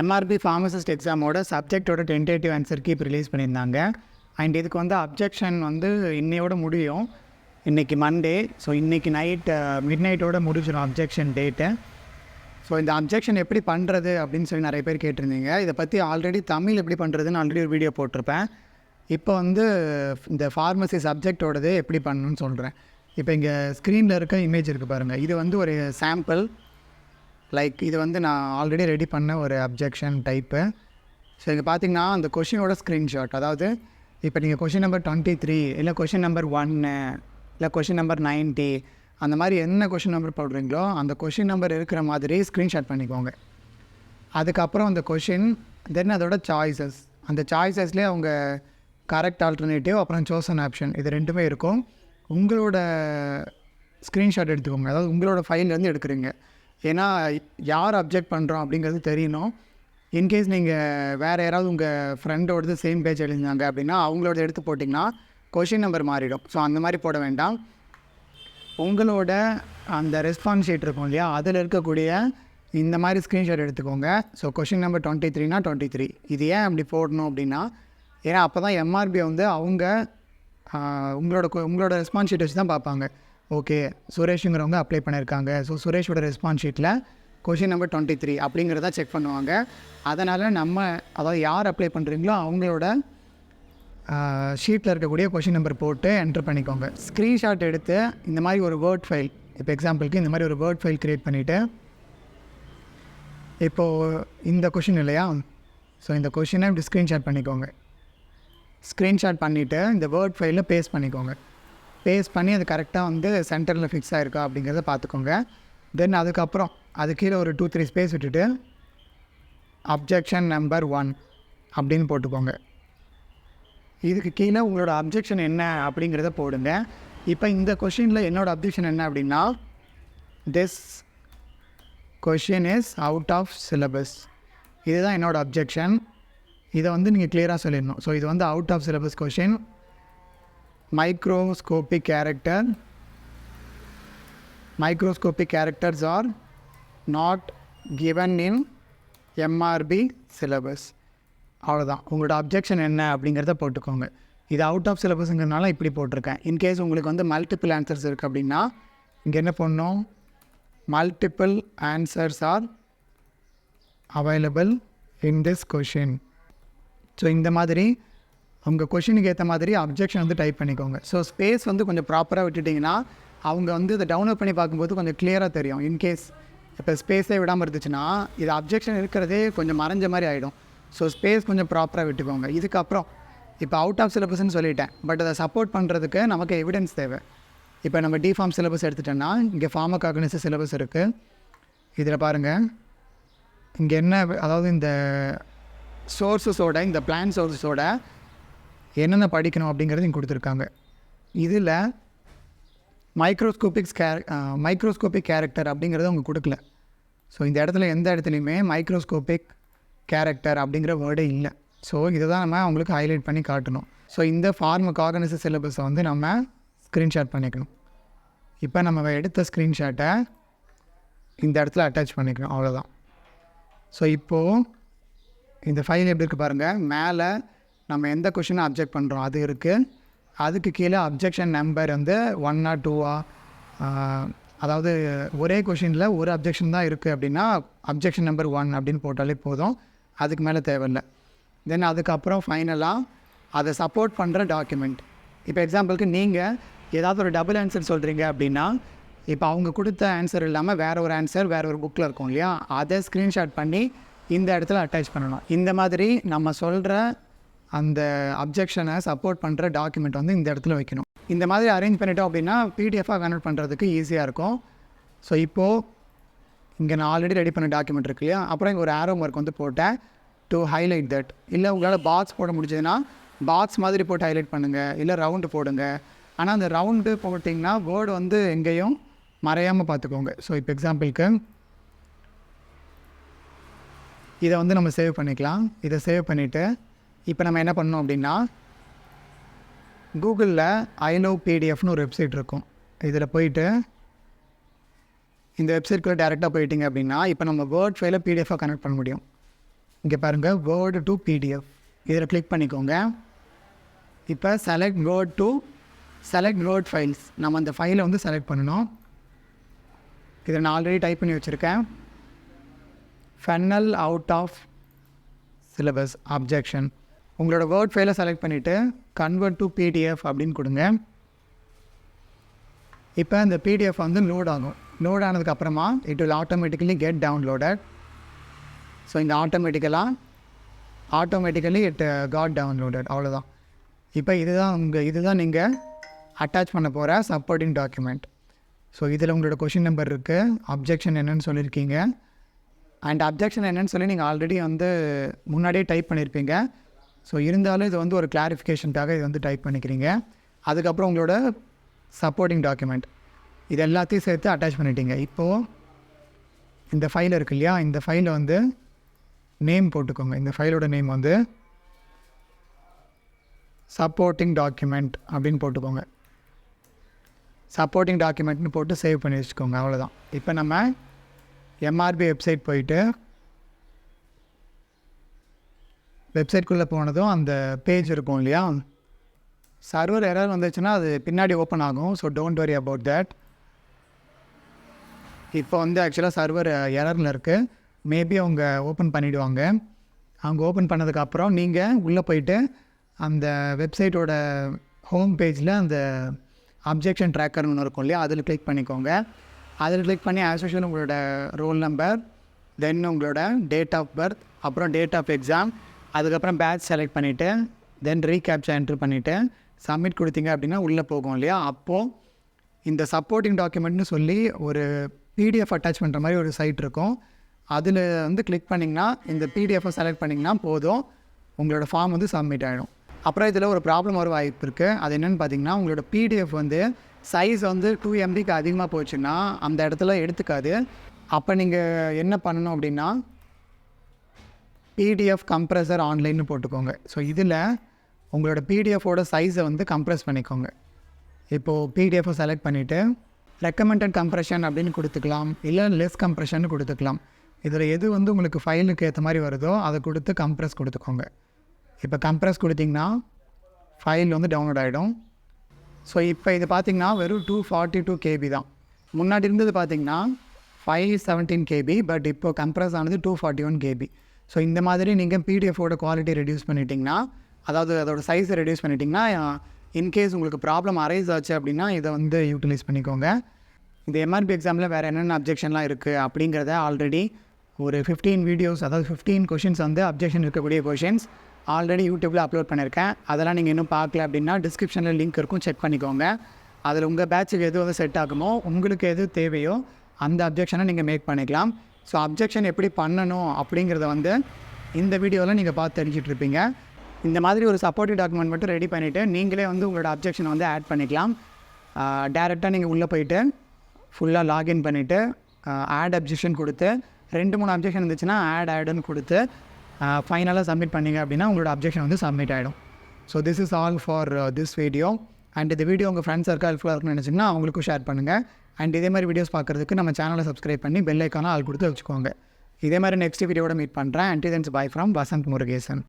MRB Pharmacist எக்ஸாமோட சப்ஜெக்டோட tentative ஆன்சருக்கு இப்போ release பண்ணியிருந்தாங்க. And இதுக்கு வந்து அப்ஜெக்ஷன் வந்து இன்னையோட முடியும். இன்றைக்கி மண்டே. ஸோ இன்றைக்கி மிட் நைட்டோட முடிச்சிடும் அப்ஜெக்ஷன் டேட்டு. ஸோ இந்த அப்ஜெக்ஷன் எப்படி பண்ணுறது அப்படின்னு சொல்லி நிறைய பேர் கேட்டிருந்தீங்க. இதை பற்றி ஆல்ரெடி தமிழ் எப்படி பண்ணுறதுன்னு ஆல்ரெடி ஒரு வீடியோ போட்டிருப்பேன். இப்போ வந்து இந்த ஃபார்மசி சப்ஜெக்டோடது எப்படி பண்ணணும்னு சொல்கிறேன். இப்போ இங்கே ஸ்க்ரீனில் இருக்க இமேஜ் இருக்குது பாருங்கள். இது வந்து ஒரு சாம்பிள். இது வந்து நான் ஆல்ரெடி ரெடி பண்ண ஒரு அப்ஜெக்ஷன் டைப்பு. ஸோ இங்கே பார்த்தீங்கன்னா அந்த கொஷினோட ஸ்க்ரீன்ஷாட். அதாவது இப்போ நீங்கள் கொஷின் நம்பர் 23 இல்லை கொஷின் நம்பர் 1 இல்லை கொஷின் நம்பர் 90 அந்த மாதிரி என்ன கொஷின் நம்பர் போடுறீங்களோ அந்த கொஷின் நம்பர் இருக்கிற மாதிரி ஸ்க்ரீன்ஷாட் பண்ணிக்கோங்க. அதுக்கப்புறம் அந்த கொஷின் தென் அதோட சாய்ஸஸ், அந்த சாய்ஸஸ்லேயே அவங்க கரெக்ட் ஆல்டர்னேட்டிவ் அப்புறம் சோசன் ஆப்ஷன் இது ரெண்டுமே இருக்கும். உங்களோட ஸ்க்ரீன்ஷாட் எடுத்துக்கோங்க. அதாவது உங்களோட ஃபைல்லேருந்து எடுக்கிறீங்க. ஏன்னா யார் அப்ஜெக்ட் பண்ணுறோம் அப்படிங்கிறது தெரியணும். இன்கேஸ் நீங்கள் வேறு யாராவது உங்கள் ஃப்ரெண்டோடது சேம் பேஜ் எழுதினாங்க அப்படின்னா அவங்களோட எடுத்து போட்டிங்கன்னா கொஷின் நம்பர் மாறிடும். ஸோ அந்த மாதிரி போட வேண்டாம். உங்களோட அந்த ரெஸ்பான்ஸ் ஷீட் இருக்கும் இல்லையா, அதில் இருக்கக்கூடிய இந்த மாதிரி ஸ்க்ரீன்ஷாட் எடுத்துக்கோங்க. ஸோ கொஷின் நம்பர் 23னா 23. இது ஏன் அப்படி போடணும் அப்படின்னா, ஏன்னா அப்போ தான் MRB வந்து அவங்க உங்களோட ரெஸ்பான்ஸ் ஷீட் வச்சு தான் பார்ப்பாங்க. ஓகே, சுரேஷுங்கிறவங்க அப்ளை பண்ணியிருக்காங்க. ஸோ சுரேஷோட ரெஸ்பான்ஸ் ஷீட்டில் கொஷின் நம்பர் 23 அப்படிங்கிறத செக் பண்ணுவாங்க. அதனால் அதாவது யார் அப்ளை பண்ணுறீங்களோ அவங்களோட ஷீட்டில் இருக்கக்கூடிய கொஷின் நம்பர் போட்டு என்ட்ரு பண்ணிக்கோங்க. ஸ்க்ரீன்ஷாட் எடுத்து இந்த மாதிரி ஒரு வேர்ட் ஃபைல், இப்போ எக்ஸாம்பிளுக்கு இந்த மாதிரி ஒரு வேர்ட் ஃபைல் க்ரியேட் பண்ணிவிட்டு, இப்போது இந்த கொஷின் இல்லையா, ஸோ இந்த கொஷினை இப்படி ஸ்க்ரீன்ஷாட் பண்ணிக்கோங்க. ஸ்க்ரீன்ஷாட் பண்ணிவிட்டு இந்த வேர்ட் ஃபைலில் பேஸ்ட் பண்ணிக்கோங்க. பேஸ்ட் பண்ணி அது கரெக்டாக வந்து சென்டரில் ஃபிக்ஸ் ஆகிருக்கா அப்படிங்கிறத பார்த்துக்கோங்க. தென் அதுக்கப்புறம் அது கீழே ஒரு 2-3 ஸ்பேஸ் விட்டுட்டு அப்ஜெக்ஷன் நம்பர் 1 அப்படின்னு போட்டுக்கோங்க. இதுக்கு கீழே உங்களோட அப்ஜெக்ஷன் என்ன அப்படிங்கிறத போடுங்க. இப்போ இந்த கொஷினில் என்னோடய அப்ஜெக்ஷன் என்ன அப்படின்னா, this question is out of syllabus. இதுதான் என்னோடய அப்ஜெக்ஷன். இதை வந்து நீங்கள் கிளியராக சொல்லிடணும். ஸோ இது வந்து out of syllabus question. Microscopic characters are not given in MRB syllabus. அவ்வளோதான். உங்களோட அப்ஜெக்ஷன் என்ன அப்படிங்கிறத போட்டுக்கோங்க. இது அவுட் ஆஃப் சிலபஸுங்கிறதுனால இப்படி போட்டிருக்கேன். இன்கேஸ் உங்களுக்கு வந்து மல்டிபிள் ஆன்சர்ஸ் இருக்குது அப்படின்னா இங்கே என்ன பண்ணணும், multiple answers are available in this question. So இந்த மாதிரி அவங்க கொஷினுக்கு ஏற்ற மாதிரி அப்ஜெக்ஷன் வந்து டைப் பண்ணிக்கோங்க. ஸோ ஸ்பேஸ் வந்து கொஞ்சம் ப்ராப்பராக விட்டுட்டிங்கன்னா அவங்க வந்து இதை டவுன்லோட் பண்ணி பார்க்கும்போது கொஞ்சம் கிளியராக தெரியும். இன்கேஸ் இப்போ ஸ்பேஸே விடாமல் இருந்துச்சுன்னா இது அப்ஜெக்ஷன் இருக்கிறதே கொஞ்சம் மறைஞ்ச மாதிரி ஆகிடும். ஸோ ஸ்பேஸ் கொஞ்சம் ப்ராப்பராக விட்டுக்கோங்க. இதுக்கப்புறம் இப்போ அவுட் ஆஃப் சிலபஸ்ன்னு சொல்லிட்டேன், பட் அதை சப்போர்ட் பண்ணுறதுக்கு நமக்கு எவிடன்ஸ் தேவை. இப்போ நம்ம டிஃபார்ம் சிலபஸ் எடுத்துட்டோன்னா இங்கே ஃபார்மகாக்னிசிவ் சிலபஸ் இருக்குது. இதில் பாருங்கள், இங்கே என்ன, அதாவது இந்த சோர்ஸஸோட, இந்த பிளான் சோர்ஸஸோட என்னென்ன படிக்கணும் அப்படிங்கிறது இங்கே கொடுத்துருக்காங்க. இதில் மைக்ரோஸ்கோபிக் கேரக்டர் அப்படிங்கிறது அவங்க கொடுக்கல. ஸோ இந்த இடத்துல எந்த இடத்துலையுமே மைக்ரோஸ்கோபிக் கேரக்டர் அப்படிங்கிற வேர்டே இல்லை. ஸோ இதை தான் நம்ம அவங்களுக்கு ஹைலைட் பண்ணி காட்டணும். ஸோ இந்த ஃபார்மகாக்னிசிவ் சிலபஸை வந்து நம்ம ஸ்க்ரீன்ஷாட் பண்ணிக்கணும். இப்போ நம்ம எடுத்த ஸ்க்ரீன்ஷாட்டை இந்த இடத்துல அட்டாச் பண்ணிக்கணும். அவ்வளோதான். ஸோ இப்போது இந்த ஃபைல் எப்படி இருக்குது பாருங்கள். மேலே நம்ம எந்த கொஷினை அப்ஜெக்ட் பண்ணுறோம் அது இருக்குது. அதுக்கு கீழே அப்ஜெக்ஷன் நம்பர் வந்து 1 or 2 அதாவது ஒரே கொஷினில் ஒரு அப்ஜெக்ஷன் தான் இருக்குது அப்படின்னா அப்ஜெக்ஷன் நம்பர் 1 அப்படின்னு போட்டாலே போதும். அதுக்கு மேலே தேவையில்லை. தென் அதுக்கப்புறம் ஃபைனலாக அதை சப்போர்ட் பண்ணுற டாக்குமெண்ட். இப்போ எக்ஸாம்பிளுக்கு நீங்கள் ஏதாவது ஒரு டபுள் ஆன்சர் சொல்கிறீங்க அப்படின்னா, இப்போ அவங்க கொடுத்த ஆன்சர் இல்லாமல் வேறு ஒரு ஆன்சர் வேறு ஒரு புக்கில் இருக்கும் இல்லையா, அதை ஸ்க்ரீன்ஷாட் பண்ணி இந்த இடத்துல அட்டாச் பண்ணணும். இந்த மாதிரி நம்ம சொல்கிற அந்த அப்ஜெக்ஷனை சப்போர்ட் பண்ணுற டாக்குமெண்ட் வந்து இந்த இடத்துல வைக்கணும். இந்த மாதிரி அரேஞ்ச் பண்ணிட்டோம் அப்படின்னா பிடிஎஃபாக கன்வெர்ட் பண்ணுறதுக்கு ஈஸியாக இருக்கும். ஸோ இப்போது இங்கே நான் ஆல்ரெடி ரெடி பண்ண டாக்குமெண்ட் இருக்கு இல்லையா, அப்புறம் இங்கே ஒரு ஆரோ மார்க் வந்து போட்டேன் டு ஹைலைட் தட். இல்லை உங்களால் பாக்ஸ் போட முடிஞ்சதுன்னா பாக்ஸ் மாதிரி போட்டு ஹைலைட் பண்ணுங்கள், இல்லை ரவுண்டு போடுங்க. ஆனால் அந்த ரவுண்டு போட்டிங்கன்னா வேர்டு வந்து எங்கேயும் மறையாமல் பார்த்துக்கோங்க. ஸோ இப்போ எக்ஸாம்பிளுக்கு இதை வந்து நம்ம சேவ் பண்ணிக்கலாம். இதை சேவ் பண்ணிவிட்டு இப்போ நம்ம என்ன பண்ணோம் அப்படின்னா, கூகுளில் ஐலவ் பிடிஎஃப்னு ஒரு வெப்சைட் இருக்கும். இதில் போயிட்டு இந்த வெப்சைட்குள்ளே டேரெக்டாக போயிட்டிங்க அப்படின்னா இப்போ நம்ம வேர்ட் ஃபைலை பிடிஎஃபாக கனெக்ட் பண்ண முடியும். இங்கே பாருங்கள் வேர்டு டு பிடிஎஃப், இதில் கிளிக் பண்ணிக்கோங்க. இப்போ செலக்ட் வேர்ட் ஃபைல்ஸ், நம்ம அந்த ஃபைலை வந்து செலக்ட் பண்ணணும். இதை நான் ஆல்ரெடி டைப் பண்ணி வச்சுருக்கேன். Funnel out of syllabus objection. உங்களோட வேர்ட் ஃபைலை செலக்ட் பண்ணிவிட்டு கன்வெர்ட் டு பிடிஎஃப் அப்படின்னு கொடுங்க. இப்போ இந்த பிடிஎஃப் வந்து லோட் ஆகும். லோட் ஆனதுக்கப்புறமா it will automatically get downloaded. So இங்கே ஆட்டோமேட்டிக்கலி இட் காட் டவுன்லோடட், அவ்வளோதான். இப்போ இதுதான் நீங்கள் அட்டாச் பண்ண போகிற சப்போர்ட்டிங் டாக்குமெண்ட். ஸோ இதில் உங்களோட கொஷின் நம்பர் இருக்குது, அப்ஜெக்ஷன் என்னென்னு சொல்லியிருக்கீங்க. அண்ட் அப்ஜெக்ஷன் என்னென்னு சொல்லி நீங்கள் ஆல்ரெடி வந்து முன்னாடியே டைப் பண்ணியிருப்பீங்க. ஸோ இருந்தாலும் இது வந்து ஒரு கிளாரிஃபிகேஷனுக்காக இது வந்து டைப் பண்ணிக்கிறீங்க. அதுக்கப்புறம் உங்களோட சப்போர்ட்டிங் டாக்குமெண்ட் இது எல்லாத்தையும் சேர்த்து அட்டாச் பண்ணிட்டீங்க. இப்போது இந்த ஃபைல் இருக்கு இல்லையா, இந்த ஃபைலில் வந்து நேம் போட்டுக்கோங்க. இந்த ஃபைலோட நேம் வந்து சப்போர்ட்டிங் டாக்குமெண்ட் அப்படின்னு போட்டுக்கோங்க. சப்போர்ட்டிங் டாக்குமெண்ட்னு போட்டு சேவ் பண்ணி வச்சுக்கோங்க, அவ்வளோதான். இப்போ நம்ம எம்ஆர்பி வெப்சைட் போயிட்டு வெப்சைட்குள்ளே போனதும் அந்த பேஜ் இருக்கும் இல்லையா, சர்வர் எரர் வந்துச்சுன்னா அது பின்னாடி ஓப்பன் ஆகும். So don't worry about that. இப்போ வந்து ஆக்சுவலாக சர்வர் எரரில் இருக்குது. மேபி அவங்க ஓப்பன் பண்ணிவிடுவாங்க. அவங்க ஓப்பன் பண்ணதுக்கப்புறம் நீங்கள் உள்ளே போயிட்டு அந்த வெப்சைட்டோட ஹோம் பேஜில் அந்த அப்ஜெக்ஷன் ட்ராக்கர்னு ஒன்று இருக்கும் இல்லையா, அதில் கிளிக் பண்ணிக்கோங்க. அதில் கிளிக் பண்ணி ஆஸ் யூஷுவல் உங்களோட ரோல் நம்பர், தென் உங்களோட டேட் ஆஃப் பர்த், அப்புறம் டேட் ஆஃப் எக்ஸாம், அதுக்கப்புறம் பேட்ச் செலக்ட் பண்ணிவிட்டு தென் ரீகேப்சா என்ட்ரு பண்ணிவிட்டு சப்மிட் கொடுத்தீங்க அப்படின்னா உள்ளே போகும் இல்லையா. அப்போது இந்த சப்போர்ட்டிங் டாக்குமெண்ட்னு சொல்லி ஒரு பிடிஎஃப் அட்டாச் பண்ணுற மாதிரி ஒரு சைட் இருக்கும். அதில் வந்து கிளிக் பண்ணிங்கன்னா இந்த பிடிஎஃபை செலக்ட் பண்ணிங்கன்னா போதும், உங்களோட ஃபார்ம் வந்து சப்மிட் ஆகிடும். அப்புறம் இதில் ஒரு ப்ராப்ளம் வர வாய்ப்பு இருக்குது. அது என்னென்னு பார்த்தீங்கன்னா, உங்களோட பிடிஎஃப் வந்து சைஸ் வந்து 2 MBக்கு அதிகமாக போச்சுன்னா அந்த இடத்துல எடுத்துக்காது. அப்போ நீங்கள் என்ன பண்ணணும் அப்படின்னா பிடிஎஃப் கம்ப்ரெசர் ஆன்லைன்னு போட்டுக்கோங்க. ஸோ இதில் உங்களோட பிடிஎஃபோட சைஸை வந்து கம்ப்ரெஸ் பண்ணிக்கோங்க. இப்போது பிடிஎஃபை செலக்ட் பண்ணிவிட்டு ரெக்கமெண்டட் கம்ப்ரெஷன் அப்படின்னு கொடுத்துக்கலாம், இல்லை லெஸ் கம்ப்ரெஷன் கொடுத்துக்கலாம். இதில் எது வந்து உங்களுக்கு ஃபைலுக்கு ஏற்ற மாதிரி வருதோ அதை கொடுத்து கம்ப்ரெஸ் கொடுத்துக்கோங்க. இப்போ கம்ப்ரெஸ் கொடுத்திங்கன்னா ஃபைல் வந்து டவுன்லோட் ஆகிடும். ஸோ இப்போ இது பார்த்திங்கன்னா வெறும் 242 KB தான். முன்னாடி இருந்தது பார்த்திங்கன்னா 517 KB, பட் இப்போ கம்ப்ரெஸ் ஆனது 241 KB. ஸோ இந்த மாதிரி நீங்கள் பிடிஎஃபோட குவாலிட்டி ரெடியூஸ் பண்ணிட்டிங்கன்னா, அதாவது அதோட சைஸை ரெடியூஸ் பண்ணிட்டிங்கன்னா, இன்கேஸ் உங்களுக்கு ப்ராப்ளம் அரைஸ் ஆச்சு அப்படின்னா இதை வந்து யூட்டிலைஸ் பண்ணிக்கோங்க. இந்த எம்ஆர்பி எக்ஸாமில் வேறு என்னென்ன அப்ஜெக்ஷன்லாம் இருக்குது அப்படிங்கிறத ஆல்ரெடி ஒரு 15 வீடியோஸ், அதாவது 15 கொஷின்ஸ் வந்து அப்ஜெக்ஷன் இருக்கக்கூடிய கொஷின்ஸ் ஆல்ரெடி யூடியூப்பில் அப்லோட் பண்ணியிருக்கேன். அதெல்லாம் நீங்கள் இன்னும் பார்க்கல அப்படின்னா டிஸ்கிரிப்ஷனில் லிங்க் இருக்கும், செக் பண்ணிக்கோங்க. அதில் உங்கள் பேட்சுக்கு எது வந்து செட் ஆகுமோ, உங்களுக்கு எது தேவையோ அந்த அப்ஜெக்ஷனை நீங்கள் மேக் பண்ணிக்கலாம். ஸோ அப்ஜெக்ஷன் எப்படி பண்ணணும் அப்படிங்கிறத வந்து இந்த வீடியோவில் நீங்கள் பார்த்து தெரிஞ்சிட்ருப்பீங்க. இந்த மாதிரி ஒரு சப்போர்ட்டிவ் டாக்குமெண்ட் மட்டும் ரெடி பண்ணிவிட்டு நீங்களே வந்து உங்களோட அப்ஜெக்ஷனை வந்து ஆட் பண்ணிக்கலாம். டேரெக்டாக நீங்கள் உள்ளே போயிட்டு ஃபுல்லாக லாகின் பண்ணிவிட்டு ஆட் அப்ஜெக்ஷன் கொடுத்து 2-3 அப்ஜெக்ஷன் இருந்துச்சுன்னா ஆடுன்னு கொடுத்து ஃபைனலாக சப்மிட் பண்ணிங்க அப்படின்னா உங்களோட அப்ஜெக்ஷன் வந்து சப்மிட் ஆகிடும். So this is all for this video. And இந்த வீடியோ உங்கள் ஃப்ரெண்ட்ஸ் சர்க்கிள் ஹெல்ப்ஃபுல்லாக இருக்குன்னு நினச்சிங்கன்னா அவங்களுக்கும் ஷேர் பண்ணுங்கள். அண்ட் இதே மாதிரி வீடியோஸ் பார்க்குறதுக்கு நம்ம சேனலை சப்ஸ்கிரைப் பண்ணி பெல் ஐக்கானை ஆல் கொடுத்து வச்சுக்கோங்க. இதே மாதிரி நெக்ஸ்ட் வீடியோட மீட் பண்ணுறேன். And then's bye from Vasanth Murugesan.